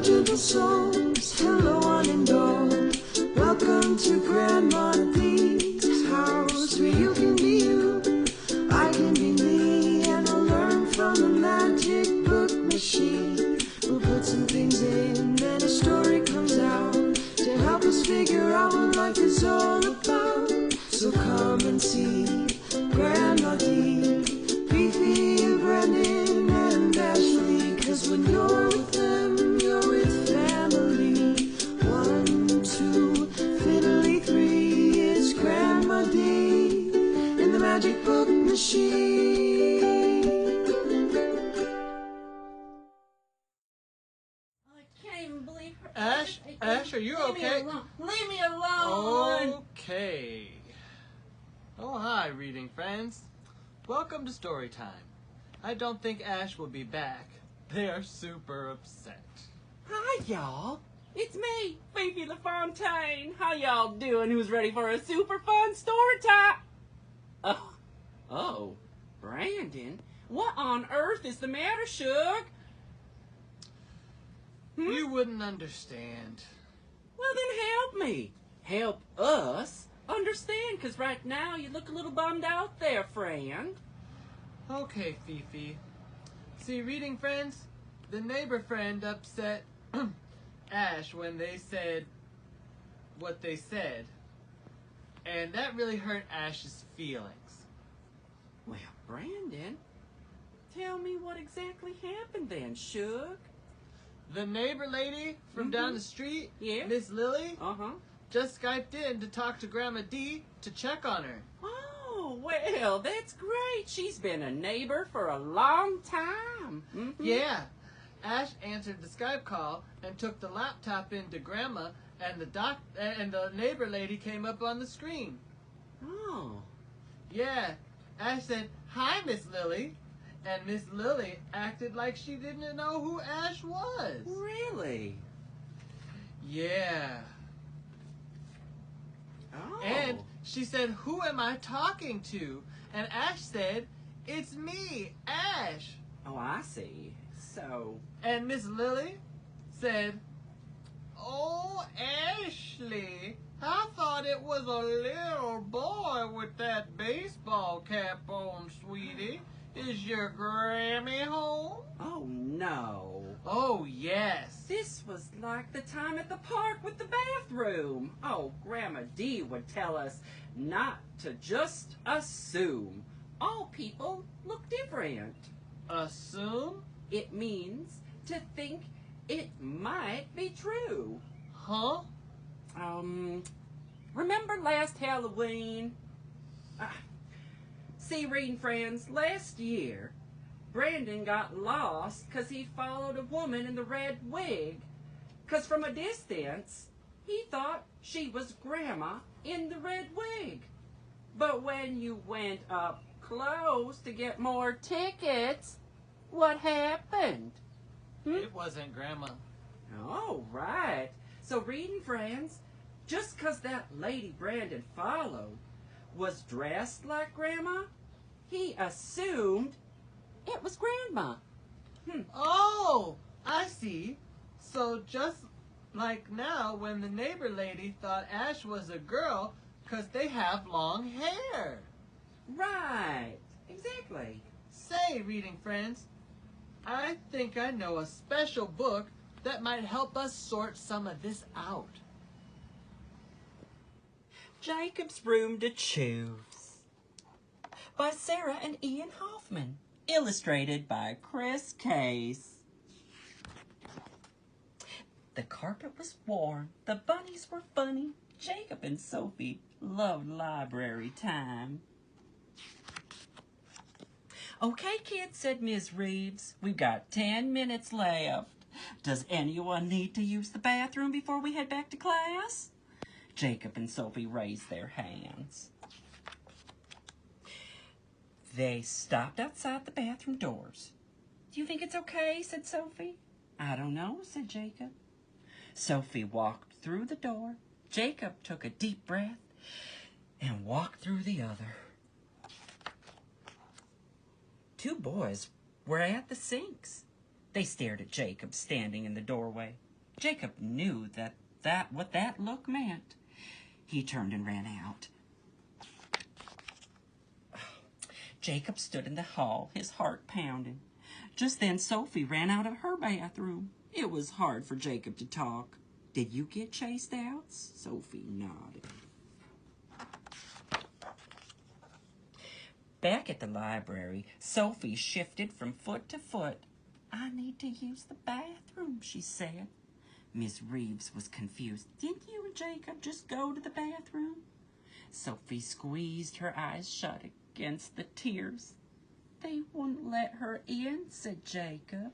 gentle souls, hello one and all. Welcome to Grandma D's house, where you can be you, I can be me, and we'll learn from the magic book machine. We'll put some things in, then a story comes out to help us figure out what life is all about. So come and see Grandma D, Fifi, Brandon, and Ashley. 'Cause when you're with them, you're with family. 1, 2, fiddly 3, it's Grandma D in the magic book machine. I can't even believe her. Ash, are you okay? Leave me alone. Okay. Oh, hi, reading friends. Welcome to story time. I don't think Ash will be back. They are super upset. Hi, y'all. It's me, Fifi LaFontaine. How y'all doing? Who's ready for a super fun story time? Oh, Brandon. What on earth is the matter, Shug? You wouldn't understand. Well, then help me. Help us understand, 'cause right now you look a little bummed out there, friend. Okay, Fifi. See, reading friends, the neighbor friend upset Ash when they said what they said. And that really hurt Ash's feelings. Well, Brandon, tell me what exactly happened then, Shug. The neighbor lady from down the street, Yeah? Miss Lily, Uh-huh. just Skyped in to talk to Grandma D to check on her. Oh, well, that's great. She's been a neighbor for a long time. Yeah. Ash answered the Skype call and took the laptop into Grandma, and the neighbor lady came up on the screen. Oh. Yeah. Ash said, "Hi, Miss Lily." And Miss Lily acted like she didn't know who Ash was. Really? Yeah. Oh. And she said, "Who am I talking to?" And Ash said, "It's me, Ash." Oh, I see. So... And Miss Lily said, "Oh, Ashley, I thought it was a little boy with that baseball cap on, sweetie. Is your Grammy home?" Oh, no. Oh, yes. This was like the time at the park with the bathroom. Oh, Grandma D would tell us not to just assume. All people look different. Assume? It means to think it might be true. Huh? Remember last Halloween? See, reading friends, last year, Brandon got lost because he followed a woman in the red wig. Because from a distance, he thought she was Grandma in the red wig. But when you went up close to get more tickets, what happened? It wasn't Grandma. Oh, right. So, reading friends, just 'cause that lady Brandon followed was dressed like Grandma, he assumed it was Grandma. Oh, I see. So just like now when the neighbor lady thought Ash was a girl 'cause they have long hair. Right. Exactly. Say, reading friends, I think I know a special book that might help us sort some of this out. Jacob's Room to Choose by Sara and Ian Hoffman. Illustrated by Chris Case. The carpet was warm. The bunnies were funny. Jacob and Sophie loved library time. Okay, kids, said Ms. Reeves. We've got 10 minutes left. Does anyone need to use the bathroom before we head back to class? Jacob and Sophie raised their hands. They stopped outside the bathroom doors. Do you think it's okay? Said Sophie. I don't know, said Jacob. Sophie walked through the door. Jacob took a deep breath and walked through the other. Two boys were at the sinks. They stared at Jacob standing in the doorway. Jacob knew what that look meant. He turned and ran out. Jacob stood in the hall, his heart pounding. Just then Sophie ran out of her bathroom. It was hard for Jacob to talk. Did you get chased out? Sophie nodded. Back at the library, Sophie shifted from foot to foot. I need to use the bathroom, she said. Miss Reeves was confused. Didn't you and Jacob just go to the bathroom? Sophie squeezed her eyes shut against the tears. They wouldn't let her in, said Jacob.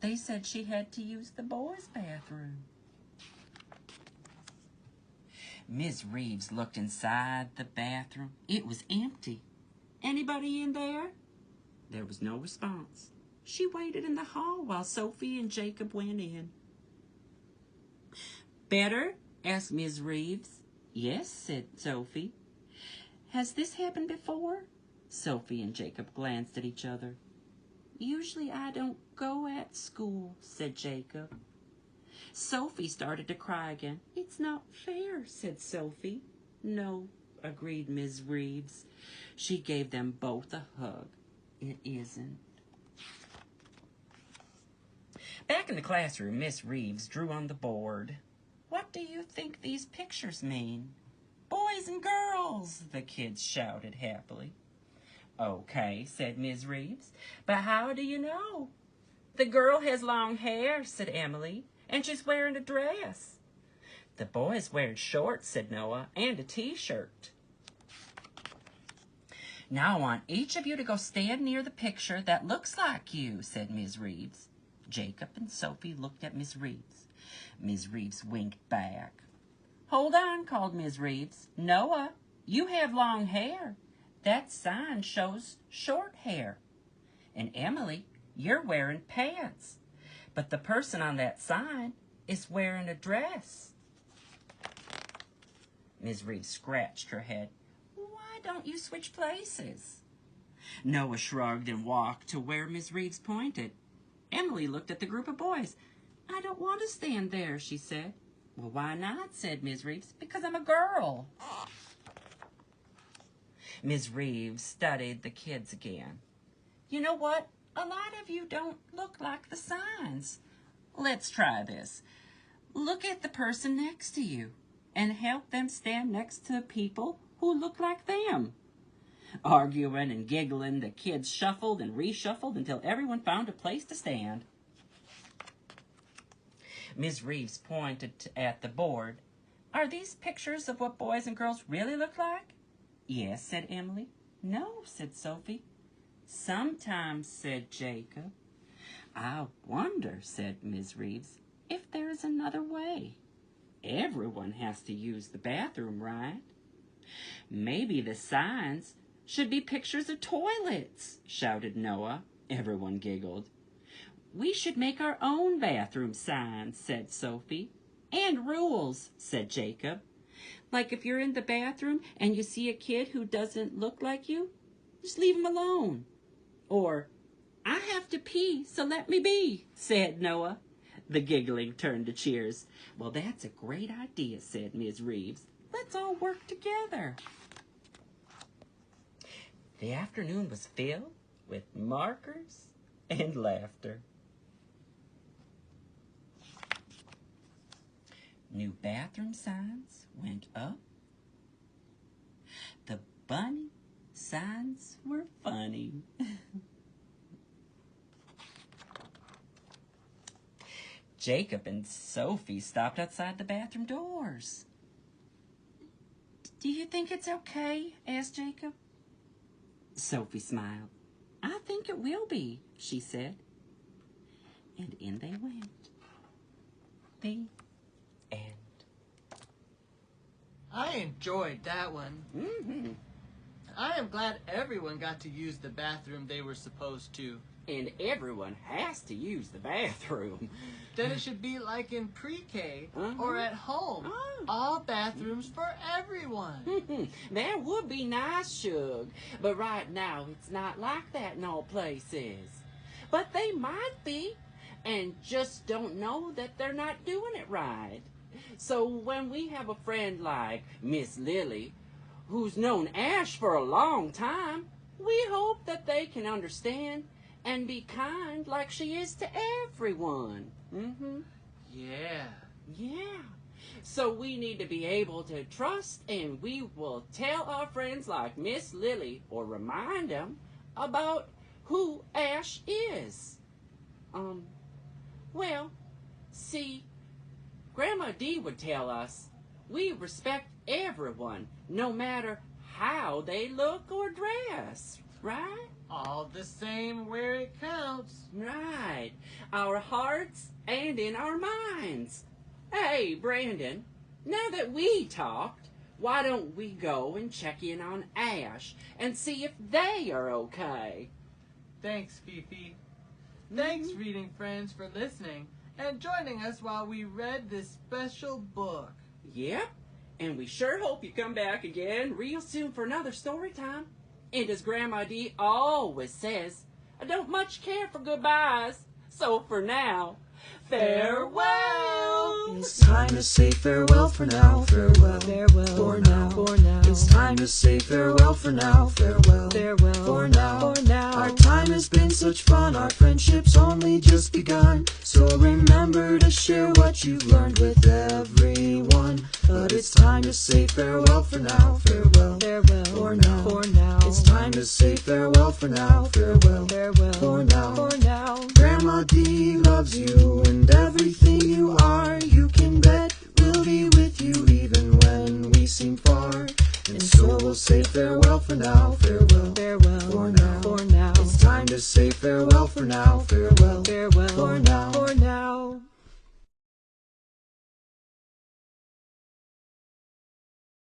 They said she had to use the boys' bathroom. Miss Reeves looked inside the bathroom. It was empty. Anybody in there? There was no response. She waited in the hall while Sophie and Jacob went in. Better? Asked Miss Reeves. Yes, said Sophie. Has this happened before? Sophie and Jacob glanced at each other. Usually I don't go at school, said Jacob. Sophie started to cry again. It's not fair, said Sophie. No, agreed Miss Reeves. She gave them both a hug. It isn't. Back in the classroom, Miss Reeves drew on the board. What do you think these pictures mean? Boys and girls, the kids shouted happily. Okay, said Miss Reeves, but how do you know? The girl has long hair, said Emily, and she's wearing a dress. The boy's wearing shorts, said Noah, and a t-shirt. Now I want each of you to go stand near the picture that looks like you, said Miss Reeves. Jacob and Sophie looked at Miss Reeves. Miss Reeves winked back. Hold on, called Miss Reeves. Noah, you have long hair. That sign shows short hair. And Emily, you're wearing pants. But the person on that sign is wearing a dress. Miss Reeves scratched her head. Why don't you switch places? Noah shrugged and walked to where Miss Reeves pointed. Emily looked at the group of boys. I don't want to stand there, she said. Well, why not, said Miss Reeves. Because I'm a girl. Miss Reeves studied the kids again. You know what? A lot of you don't look like the signs. Let's try this. Look at the person next to you and help them stand next to people who look like them. Arguing and giggling, the kids shuffled and reshuffled until everyone found a place to stand. Miss Reeves pointed at the board. Are these pictures of what boys and girls really look like? Yes, said Emily. No, said Sophie. Sometimes, said Jacob. I wonder, said Miss Reeves, if there is another way. Everyone has to use the bathroom, right? Maybe the signs should be pictures of toilets, shouted Noah. Everyone giggled. We should make our own bathroom signs, said Sophie. And rules, said Jacob. Like if you're in the bathroom and you see a kid who doesn't look like you, just leave him alone. Or, I have to pee, so let me be, said Noah. The giggling turned to cheers. Well, that's a great idea, said Miss Reeves. Let's all work together. The afternoon was filled with markers and laughter. New bathroom signs went up. The bunny signs were funny. Jacob and Sophie stopped outside the bathroom doors. Do you think it's okay? Asked Jacob. Sophie smiled. I think it will be, she said. And in they went. The end. I enjoyed that one. Mm-hmm. I am glad everyone got to use the bathroom they were supposed to. And everyone has to use the bathroom. Then it should be like in pre-K or at home. Oh. All bathrooms for everyone. That would be nice, Shug. But right now, it's not like that in all places. But they might be. and just don't know that they're not doing it right. So when we have a friend like Miss Lily, who's known Ash for a long time, we hope that they can understand and be kind like she is to everyone. Yeah. Yeah. So we need to be able to trust, and we will tell our friends like Miss Lily or remind them about who Ash is. Well, see, Grandma Dee would tell us we respect everyone, no matter how they look or dress, right? All the same where it counts. Right. Our hearts and in our minds. Hey, Brandon, now that we talked, why don't we go and check in on Ash and see if they are okay? Thanks, Fifi. Thanks, reading friends, for listening and joining us while we read this special book. Yep, and we sure hope you come back again real soon for another story time. And as Grandma Dee always says, I don't much care for goodbyes. So for now, farewell. It's time to say farewell for now. Farewell. Farewell. For now. For now. It's time to say farewell for now. Farewell. Farewell. For now. For now. Our time has been such fun. Our friendship's only just begun. So remember to share what you've learned with everyone. But it's time to say farewell for now. Farewell. Farewell. For now. For now. It's time to say farewell for now. Farewell. Farewell. For now. For now. Grandma Dee loves you, and everything you are, you can bet we'll be with you even when we seem far. And so we'll say farewell for now. Farewell. Farewell. For now. For now. It's time to say farewell for now. Farewell. Farewell. For now. For now.